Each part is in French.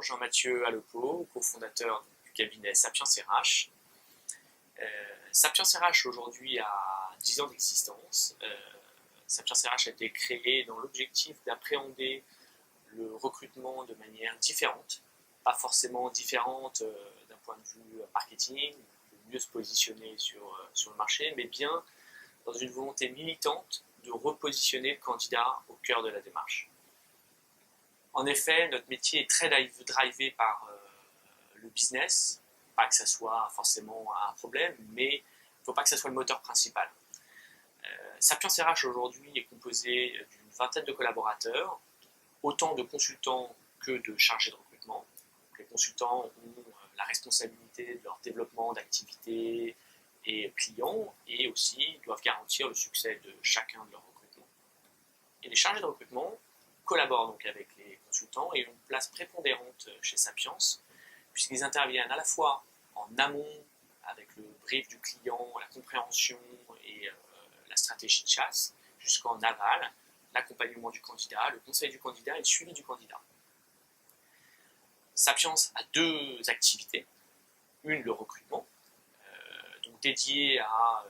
Jean-Mathieu Alepo, cofondateur du cabinet Sapiens RH. Sapiens RH aujourd'hui a 10 ans d'existence. Sapiens RH a été créé dans l'objectif d'appréhender le recrutement de manière différente, pas forcément différente d'un point de vue marketing, de mieux se positionner sur le marché, mais bien dans une volonté militante de repositionner le candidat au cœur de la démarche. En effet, notre métier est très drivé par le business, pas que ça soit forcément un problème, mais il ne faut pas que ça soit le moteur principal. Sapiens RH aujourd'hui est composé d'une vingtaine de collaborateurs, autant de consultants que de chargés de recrutement. Donc, les consultants ont la responsabilité de leur développement d'activités et clients et aussi doivent garantir le succès de chacun de leurs recrutements. Et les chargés de recrutement collaborent donc avec les consultants et ont une place prépondérante chez Sapiens, puisqu'ils interviennent à la fois en amont avec le brief du client, la compréhension et la stratégie de chasse, jusqu'en aval, l'accompagnement du candidat, le conseil du candidat et le suivi du candidat. Sapiens a deux activités. Une, le recrutement, donc dédié à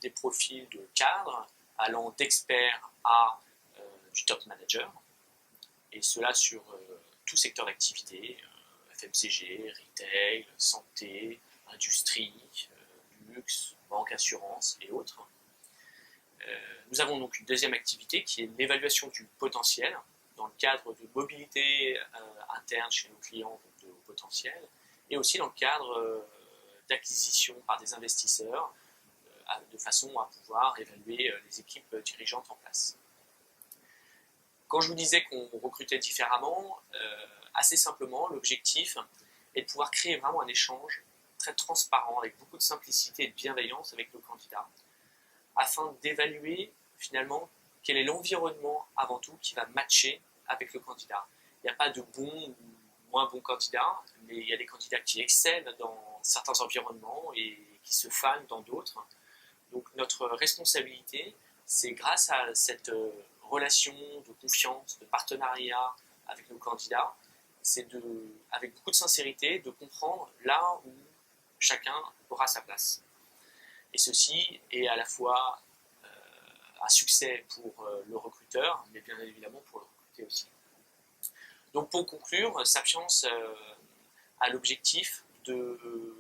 des profils de cadres, allant d'experts à du top manager, et cela sur tout secteur d'activité, FMCG, retail, santé, industrie, luxe, banque, assurance et autres. Nous avons donc une deuxième activité qui est l'évaluation du potentiel dans le cadre de mobilité interne chez nos clients de haut potentiel et aussi dans le cadre d'acquisition par des investisseurs de façon à pouvoir évaluer les équipes dirigeantes en place. Quand je vous disais qu'on recrutait différemment, assez simplement, l'objectif est de pouvoir créer vraiment un échange très transparent avec beaucoup de simplicité et de bienveillance avec nos candidats afin d'évaluer finalement quel est l'environnement avant tout qui va matcher avec le candidat. Il n'y a pas de bon ou moins bon candidat, mais il y a des candidats qui excellent dans certains environnements et qui se fanent dans d'autres. Donc notre responsabilité, c'est grâce à cette relation de confiance, de partenariat avec nos candidats, c'est avec beaucoup de sincérité, de comprendre là où chacun aura sa place. Et ceci est à la fois un succès pour le recruteur, mais bien évidemment pour le recruté aussi. Donc pour conclure, Sapiens a l'objectif de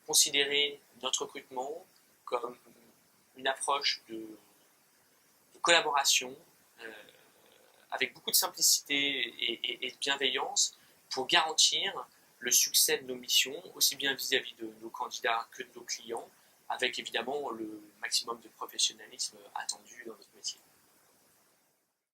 considérer notre recrutement comme une approche de collaboration avec beaucoup de simplicité et de bienveillance pour garantir le succès de nos missions, aussi bien vis-à-vis de nos candidats que de nos clients, avec évidemment le maximum de professionnalisme attendu dans notre métier.